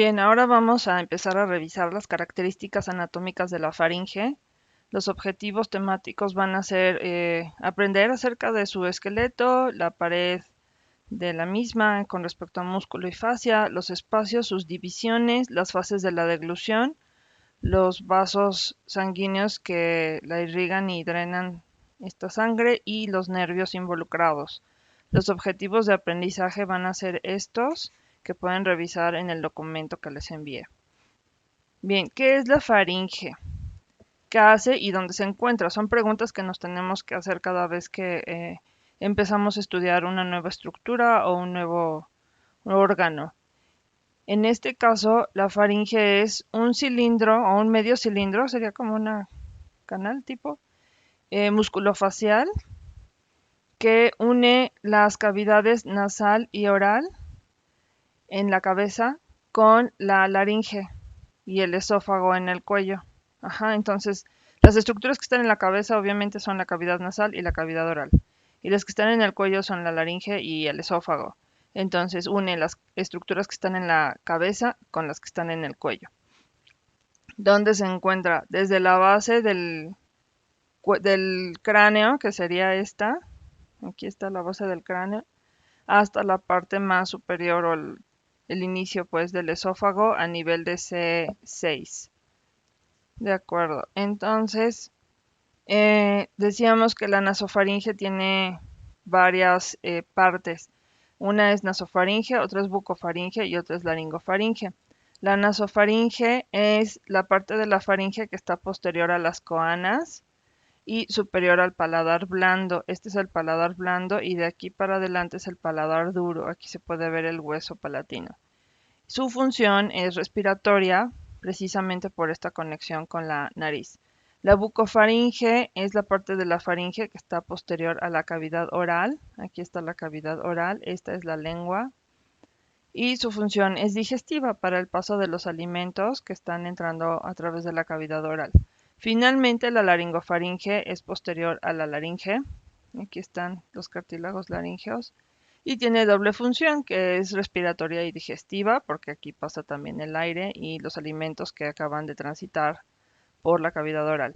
Bien, ahora vamos a empezar a revisar las características anatómicas de la faringe. Los objetivos temáticos van a ser aprender acerca de su esqueleto, la pared de la misma con respecto a músculo y fascia, los espacios, sus divisiones, las fases de la deglución, los vasos sanguíneos que la irrigan y drenan esta sangre y los nervios involucrados. Los objetivos de aprendizaje van a ser estos que pueden revisar en el documento que les envié. Bien, ¿qué es la faringe? ¿Qué hace y dónde se encuentra? Son preguntas que nos tenemos que hacer cada vez que empezamos a estudiar una nueva estructura o un nuevo órgano. En este caso, la faringe es un cilindro o un medio cilindro, sería como una canal tipo, musculofacial que une las cavidades nasal y oral en la cabeza con la laringe y el esófago en el cuello. Ajá, entonces las estructuras que están en la cabeza obviamente son la cavidad nasal y la cavidad oral. Y las que están en el cuello son la laringe y el esófago. Entonces une las estructuras que están en la cabeza con las que están en el cuello. ¿Dónde se encuentra? Desde la base del cráneo, que sería esta. Aquí está la base del cráneo hasta la parte más superior o el inicio pues del esófago a nivel de C6. De acuerdo. Entonces, decíamos que la nasofaringe tiene varias partes. Una es nasofaringe, otra es bucofaringe y otra es laringofaringe. La nasofaringe es la parte de la faringe que está posterior a las coanas y superior al paladar blando. Este es el paladar blando y de aquí para adelante es el paladar duro. Aquí se puede ver el hueso palatino. Su función es respiratoria, precisamente por esta conexión con la nariz. La bucofaringe es la parte de la faringe que está posterior a la cavidad oral. Aquí está la cavidad oral, esta es la lengua. Y su función es digestiva para el paso de los alimentos que están entrando a través de la cavidad oral. Finalmente, la laringofaringe es posterior a la laringe. Aquí están los cartílagos laríngeos. Y tiene doble función, que es respiratoria y digestiva, porque aquí pasa también el aire y los alimentos que acaban de transitar por la cavidad oral.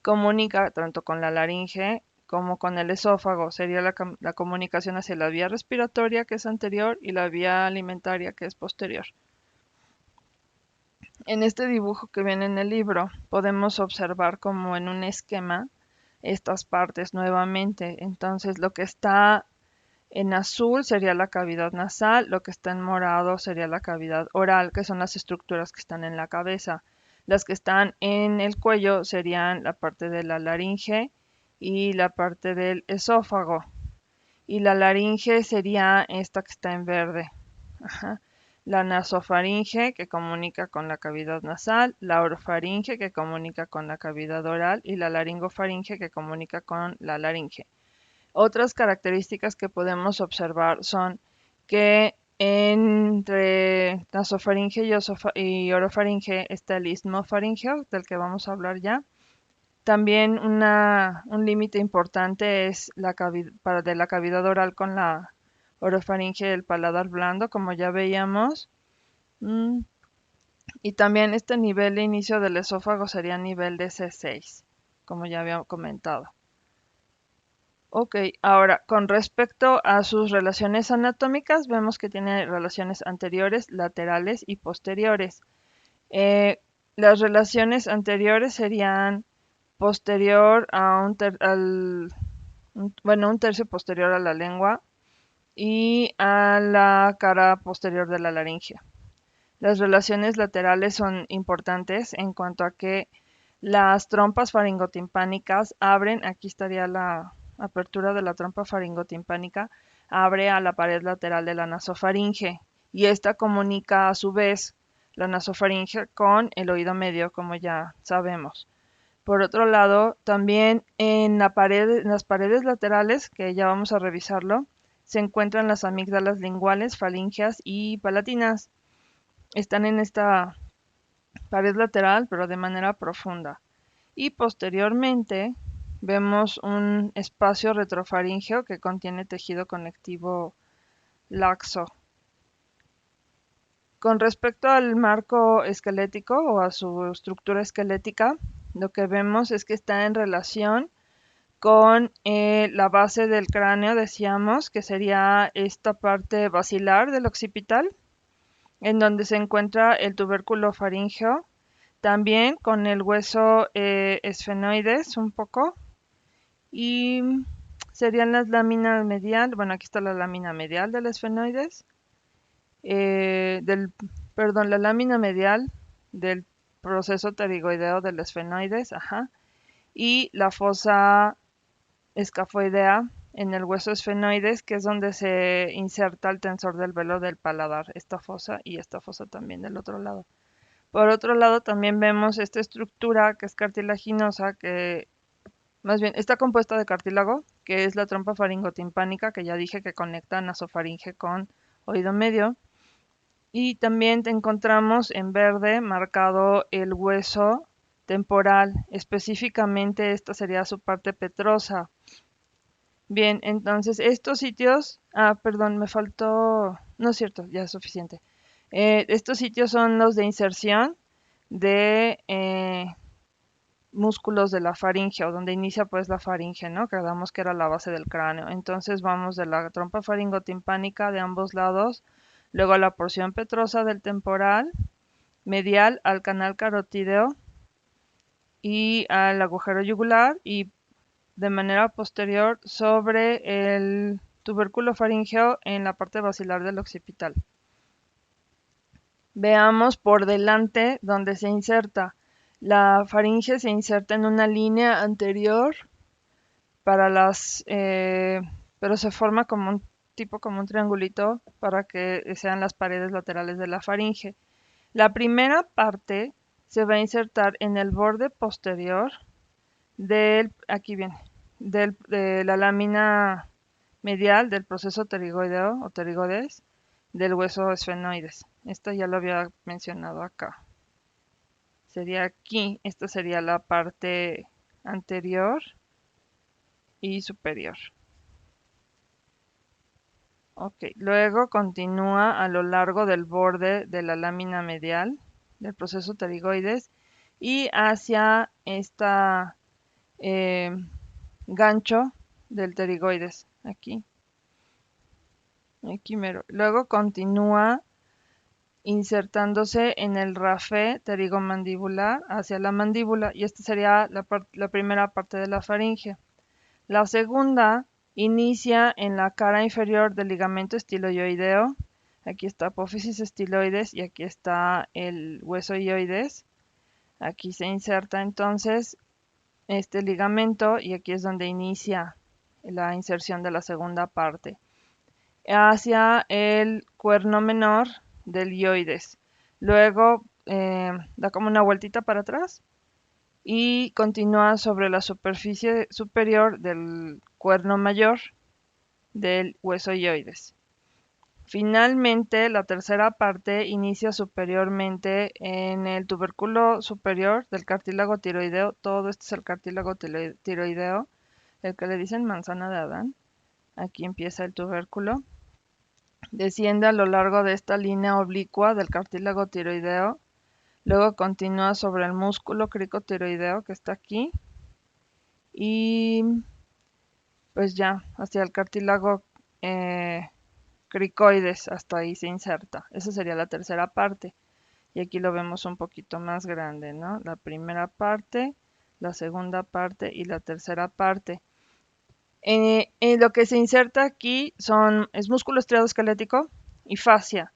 Comunica tanto con la laringe como con el esófago. Sería la comunicación hacia la vía respiratoria, que es anterior, y la vía alimentaria, que es posterior. En este dibujo que viene en el libro, podemos observar como en un esquema estas partes nuevamente. Entonces, lo que está en azul sería la cavidad nasal, lo que está en morado sería la cavidad oral, que son las estructuras que están en la cabeza. Las que están en el cuello serían la parte de la laringe y la parte del esófago. Y la laringe sería esta que está en verde. Ajá. La nasofaringe que comunica con la cavidad nasal, la orofaringe que comunica con la cavidad oral y la laringofaringe que comunica con la laringe. Otras características que podemos observar son que entre nasofaringe y orofaringe está el istmo faríngeo, del que vamos a hablar ya. También un límite importante es de la cavidad oral con la orofaringe, el paladar blando, como ya veíamos. Mm, Y también este nivel de inicio del esófago sería nivel de C6, como ya había comentado. Ok, ahora con respecto a sus relaciones anatómicas, vemos que tiene relaciones anteriores, laterales y posteriores. Eh, las relaciones anteriores serían posterior a un tercio posterior a la lengua y a la cara posterior de la laringe. Las relaciones laterales son importantes en cuanto a que las trompas faringotimpánicas abren, aquí estaría la apertura de la trompa faringotimpánica, abre a la pared lateral de la nasofaringe y esta comunica a su vez la nasofaringe con el oído medio, como ya sabemos. Por otro lado, también en las paredes laterales, que ya vamos a revisarlo, se encuentran las amígdalas linguales, faringeas y palatinas. Están en esta pared lateral, pero de manera profunda. Y posteriormente vemos un espacio retrofaríngeo que contiene tejido conectivo laxo. Con respecto al marco esquelético o a su estructura esquelética, lo que vemos es que está en relación con la base del cráneo, decíamos, que sería esta parte basilar del occipital, en donde se encuentra el tubérculo faríngeo, también con el hueso esfenoides un poco, y serían las láminas medial, bueno, aquí está la lámina medial del esfenoides, perdón, la lámina medial del proceso pterigoideo del esfenoides, ajá, y la fosa escafoidea en el hueso esfenoides, que es donde se inserta el tensor del velo del paladar, esta fosa y esta fosa también del otro lado. Por otro lado, también vemos esta estructura que es cartilaginosa, que más bien está compuesta de cartílago, que es la trompa faringotimpánica, que ya dije que conecta nasofaringe con oído medio. Y también encontramos en verde marcado el hueso temporal, específicamente esta sería su parte petrosa. Bien, entonces estos sitios, perdón, me faltó, no es cierto, ya es suficiente. Estos sitios son los de inserción de músculos de la faringe, o donde inicia pues la faringe, ¿no? Que damos que era la base del cráneo. Entonces vamos de la trompa faringotimpánica de ambos lados, luego a la porción petrosa del temporal, medial al canal carotídeo y al agujero yugular, y de manera posterior sobre el tubérculo faríngeo en la parte basilar del occipital. Veamos por delante donde se inserta. La faringe se inserta en una línea anterior para pero se forma como un tipo como un triangulito para que sean las paredes laterales de la faringe. La primera parte se va a insertar en el borde posterior aquí viene, de la lámina medial del proceso pterigoideo o pterigoides del hueso esfenoides. Esta ya lo había mencionado acá. Sería aquí, esta sería la parte anterior y superior. Ok, luego continúa a lo largo del borde de la lámina medial del proceso pterigoides y hacia esta gancho del pterigoides, aquí mero. Luego continúa insertándose en el rafe pterigomandibular hacia la mandíbula, y esta sería la primera parte de la faringe. La segunda inicia en la cara inferior del ligamento estiloioideo. Aquí está apófisis estiloides y aquí está el hueso ioides. Aquí se inserta entonces este ligamento y aquí es donde inicia la inserción de la segunda parte hacia el cuerno menor del ioides. Luego da como una vueltita para atrás y continúa sobre la superficie superior del cuerno mayor del hueso ioides. Finalmente, la tercera parte inicia superiormente en el tubérculo superior del cartílago tiroideo. Todo esto es el cartílago tiroideo, el que le dicen manzana de Adán. Aquí empieza el tubérculo. Desciende a lo largo de esta línea oblicua del cartílago tiroideo. Luego continúa sobre el músculo cricotiroideo que está aquí. Y pues ya, hacia el cartílago cricoides, hasta ahí se inserta. Esa sería la tercera parte. Y aquí lo vemos un poquito más grande, ¿no? La primera parte, la segunda parte y la tercera parte. Lo que se inserta aquí es músculo estriado esquelético y fascia,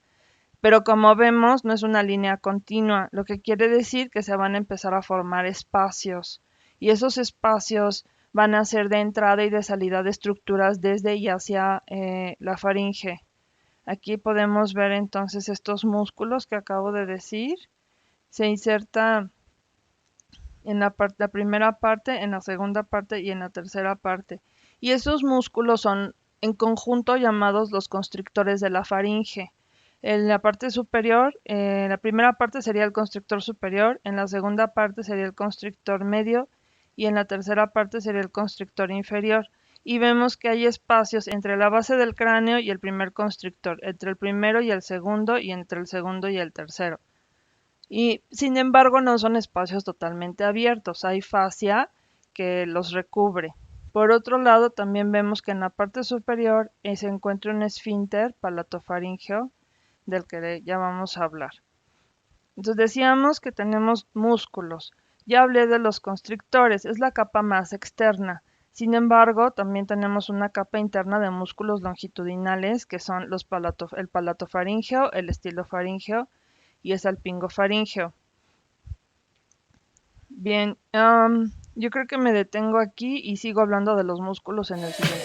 pero como vemos no es una línea continua, lo que quiere decir que se van a empezar a formar espacios, y esos espacios van a ser de entrada y de salida de estructuras desde y hacia la faringe. Aquí podemos ver entonces estos músculos que acabo de decir. Se inserta en la primera parte, en la segunda parte y en la tercera parte. Y esos músculos son en conjunto llamados los constrictores de la faringe. En la parte superior, la primera parte sería el constrictor superior, en la segunda parte sería el constrictor medio y en la tercera parte sería el constrictor inferior. y vemos que hay espacios entre la base del cráneo y el primer constrictor, entre el primero y el segundo y entre el segundo y el tercero. Y sin embargo no son espacios totalmente abiertos, hay fascia que los recubre. Por otro lado, también vemos que en la parte superior se encuentra un esfínter palatofaríngeo del que ya vamos a hablar. Entonces decíamos que tenemos músculos. Ya hablé de los constrictores, es la capa más externa. Sin embargo, también tenemos una capa interna de músculos longitudinales que son el palatofaríngeo, el estilofaríngeo y el salpingofaríngeo. Bien, yo creo que me detengo aquí y sigo hablando de los músculos en el siguiente